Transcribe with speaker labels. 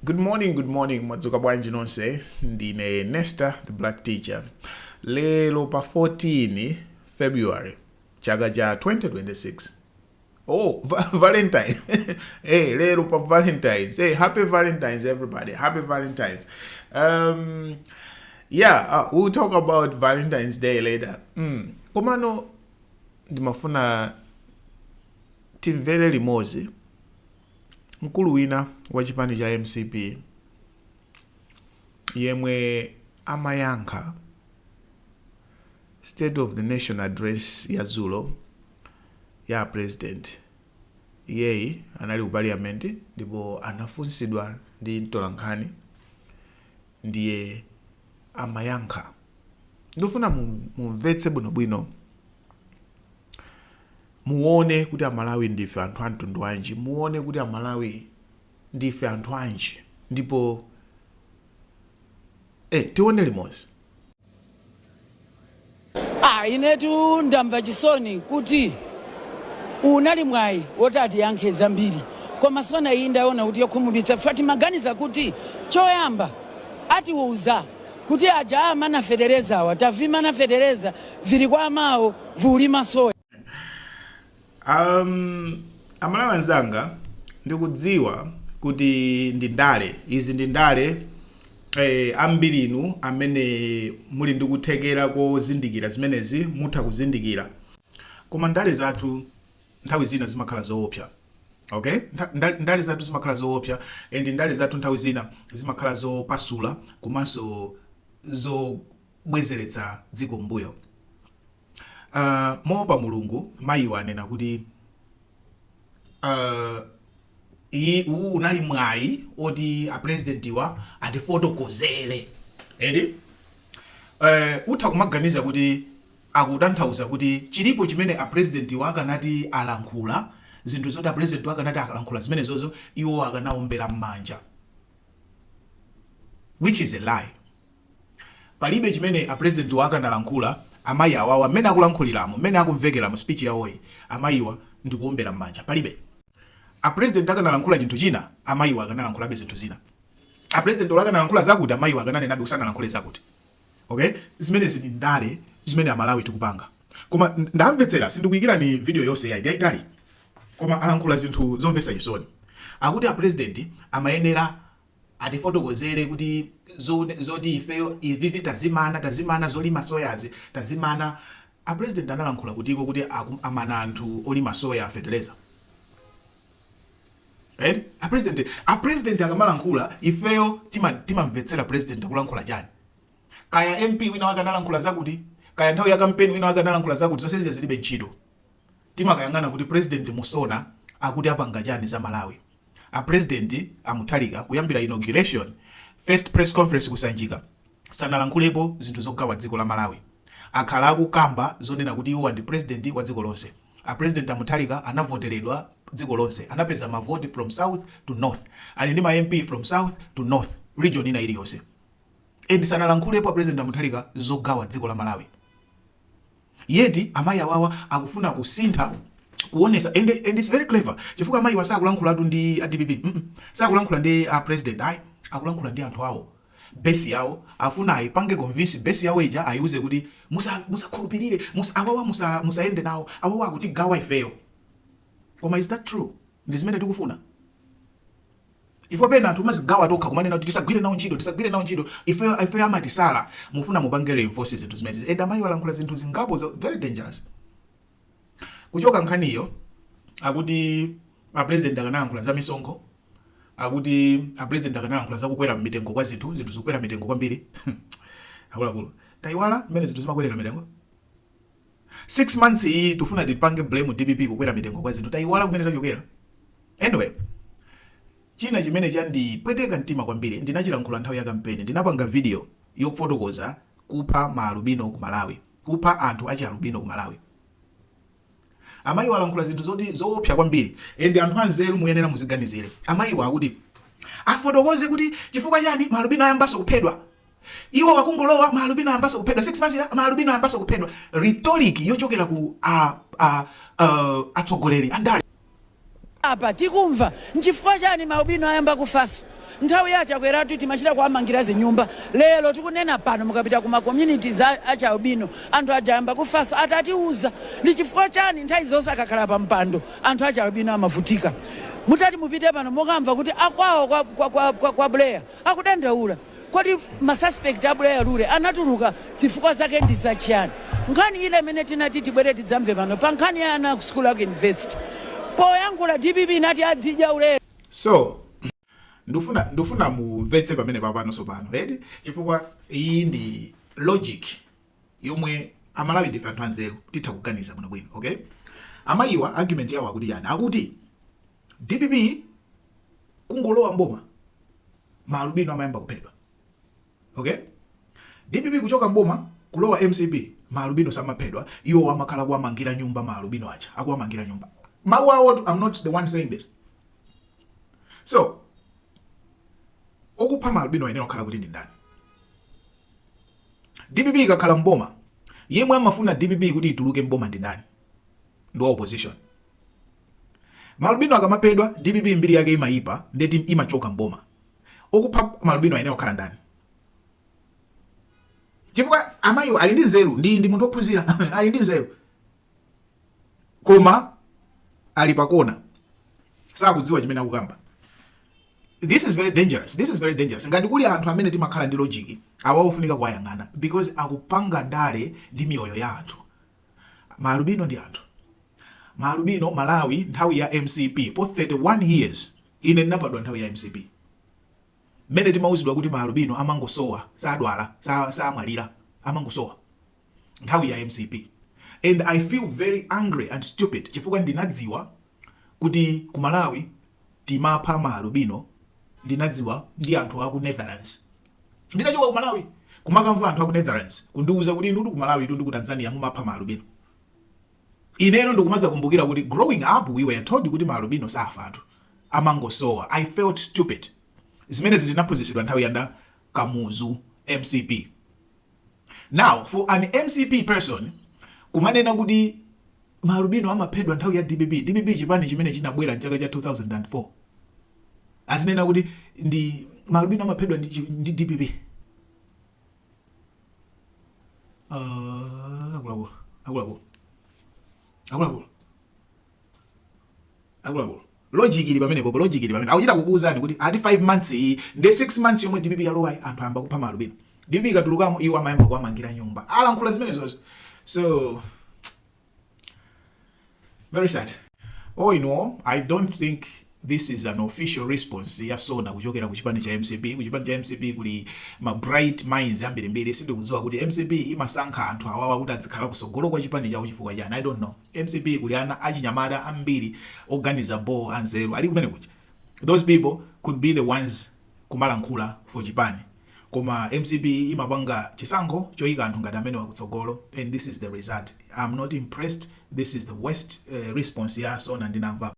Speaker 1: Good morning, Madzuka bwanji nonse. Ndine Nesta, the black teacher. Lelo pa 14 February, chaka cha 2026. Oh, Valentine. Hey, lelo pa Valentine's. Hey, happy Valentine's, everybody. Happy Valentine's. We'll talk about Valentine's Day later. Komano, ndimafuna timvere limozi. Mkulu wina wa chipani cha MCP yemwe amayankha State of the Nation Address ya Zulo ya President. Yeyi anali ku parliament ndipo anafunsidwa ndi mtolankhani ndiye amayankha. Ndofuna mumvetse bwino muone kuti Amalawi ndife anthu a mtundu wanji, muone kuti Amalawi ndife anthu anji, ndipo tione limodzi.
Speaker 2: Inetu ndamva chisoni kuti unali mwayi wotati yankhe zambiri koma sona iyi ndaona kuti yokhumudwitsa fati maganiza kuti choyamba atiwuza kuti aja amanafederezawa tavimanafedereza vili kwa amawo vuli masoya.
Speaker 1: Amalawi anzanga ndikudziwa kuti izi ndi ndale ambiri inu amene muli ndikuthekera kozindikira zimenezi mutha kuzindikira, koma ndale zathu nthawi zina zimakhala zoopsa. Okay, ndale zathu zimakhala zoopsa and ndale zathu nthawi zina zimakhala zopasula komanso zobwezeretsa dziko mbuyo. Moopa Mulungu mayiwa anena kuti unali mwayi oti apresidentiwa atifotokozere. Utha kumaganiza kuti akutanthauza kuti chilipo chimene apresidentiwa akanati alankhula, zinthu zoti apresidentiwa akanati alankhula zimenezozo iwo akanaombera m'manja, which is a lie. Palibe chimene apresidentiwa akanalankhula amayi awawa mmene akulankhuliramo, mmene akumvekeramo speech yawoyi, amayiwa ndikuombera m'manja. Palibe. Apresident akanalankhula chinthu china, amayiwa akanalankhulabe zinthu zina. Apresident akanalankhula zakuti, amayiwa akananenabe kusanalankhule zakuti. Okay? Zimene zili ndale zimene Amalawi tikupanga. Koma ndamvetsera sindikuyikira ni video yonse ya itali. Koma alankhula zinthu zomvetsa chisoni. Akuti apresident amayenera atifotokozere kuti zoti ifeyo ivivi tazimana zolima soyazi tazimana. Apresident analankhula kutiko kuti amana anthu olima soya fertilizer. Right? Apresident akamalankhula ifeyo timamvetsera president akulankhula chani. Kaya MP wina wakanalankhula zakuti, kaya nthawi ya campaign wina wakanalankhula zakuti, zonse zilibe ntchito. Timakayang'ana kuti president musona akuti apanga chani za Malawi. President amuthalika kuyambira inauguration, first press conference kusanjika, sanalankhulepo zinthu zogawa dziko la Malawi. Akhala akukamba zonena kuti iwo ndi president wa dziko lonse. President amuthalika anavoteredwa dziko lonse, anapeza mavoti from south to north, ali ndi ma MP from south to north, region ina iliyonse. Sanalankhulepo president amuthalika zogawa dziko la Malawi. Yeti amayi awawa akufuna kusintha kuonesa, and it's very clever. Chifukwa amayi wasakulankhulatu ndi DPP. Sakulankhula ndi president, akulankhula ndi anthu awo. Base yawo afuna ayipange convince base yawo ija ayiuze kuti musakhulupirire, awawa musaende nawo, awawa akuti gawa ifeyo. Koma is that true? Ndi zimene tikufuna. Ifo pena anthu mazigawa tokha kumanena kuti tisagwire nawo ntchito, ifeyo amatisala, mufuna mupange reinforce zinthu zimene. And amayi walankhula zinthu zingapo very dangerous. Kuchoka nkhaniyo akuti apresident akanalankhula za misonkho, akuti apresident akanalankhula za kukwera mitengo kwa zinthu zikukwera mitengo kwambiri. Akuluakulu tayiwala mmene zinthu zimakwera mitengo. 6 months iyi tufuna tipange blame DPP kukwera mitengo kwa zinthu, tayiwala kumene tachokera. Anyway, china chimene chandipweteka mtima kwambiri ndinachilankhula nthawi ya campaign, ndinapanga video yokufotokoza kupha maalubino ku Malawi, kupha anthu achi alubino ku Malawi. Amayi walankhula zinthu zoti zoopsa kwambiri, and anthu anzeru muyenera muziganizire. Amayi wakuti afotokoze kuti chifukwa chani maalubino ayambaso kuphedwa. Iwo wakungolowa maalubino ayambaso kuphedwa, 6 months maalubino ayambaso kuphedwa. Rhetoric yochokera ku atsogoleri andali.
Speaker 2: apa tikumva nchifukwa chani maubino ayamba kufaso nthawi yacha kweratu timachita kuamangira zinyumba lero tikunena pano mukapita kuma communities acha ubino anthu ajayamba kufaso atatiuza ndi chifukwa chani nthawi zonse akakhala pa mpando anthu acha ubino amavutika mutati mupite pano mukamva kuti akwawo kwa Blair akudandaula kodi masuspect a Blair lule anatuluka zifukwa zake ndi zachiyani nkhani ile imene tinati tibwere tidzamve pano pa nkhani ya ana school of university poyankhula DPP nati adzidya ulere.
Speaker 1: So ndufuna mumvetse pamene papano sopano right chifukwa iyi ndi logic yomwe amalawi ndife anthu anzeru titha kuganiza bwinobwino. Okay, amayiwa argument yawo akuti yani akuti DPP kungolowa mboma maalubino amayamba kuphedwa. Okay, DPP kuchoka mboma kulowa MCP maalubino samaphedwa iwo amakhala kuamangira nyumba maalubino acha akuamangira nyumba. Mawu awo, I'm not the one saying this. So okupha maalubino ene okhala kuti ndi ndani? DPP ikakhala mboma yemwe amafuna DPP kuti ituluke mboma ndi ndani? Ndi opposition. Maalubino akamaphedwa DPP mbiri yake imayipa ndeti imachoka mboma. Okupha maalubino ene okhala ndani? Chifukwa amayiwa ali ndi nzeru ndi munthu ophunzira ali ndi nzeru koma ali pakona sakudziwa chimene akukamba. This is very dangerous. Ngati kuli anthu amene timakhala ndi logic awaofunika kuwayang'ana because akupanga ndale ndi miyoyo ya anthu. Maalubino ndi anthu. Maalubino Malawi nthawi ya MCP for 31 years ine ndinabadwa nthawi ya MCP. Mene timauzidwa kuti maalubino amangosowa sadwala samwalira amangosowa nthawi ya MCP. And I feel very angry and stupid chifukwa ndinadziwa kuti ku Malawi timapha maalubino ndinadziwa ndi anthu aku Netherlands. Ndinachoka ku Malawi kumakamva anthu aku Netherlands kundiuza kuti ndudu ku Malawi ndudu ku Tanzania mumapha maalubino. Ineno ndikumaza kumbukira kuti growing up we were told kuti maalubino safa anthu amangosowa. I felt stupid. Zimene zitinaphunzitsidwa nthawi yanda Kamuzu MCP. Now for an MCP person kumanena kuti maalubino amaphedwa nthawi ya DPP chipani chimene chinabwera mchaka cha 2004 azinena kuti ndi maalubino amaphedwa ndi DPP. Akulapo logic ili pamene popo logic ili pamene akuchita kukuuzani kuti ati 5 months ndi 6 months yomwe DPP yalowa anthu amba kupha maalubino. DPP ikatulukamo iwo amayamba kuamangira nyumba alankhula zimene zonse. So very sad. All in all, I don't think this is an official response ya sona kuchokera ku chipani cha MCP. Ku chipani cha MCP kuli ma bright minds ambirimbiri sindikudziwa kuti MCP imasankha anthu awawa kuti adzikhala kusogolo kwa chipani cha chifukwa chani. I don't know. MCP kuli ana achinyamata ambiri organiza bo anzeru ali kumene kuchi. Those people could be the ones kumalankhula for chipani. Koma MCP imapanga chisankho choyika anthu ngati amene wakutsogolo and this is the result. I'm not impressed. This is the worst response ya sona ndinamva.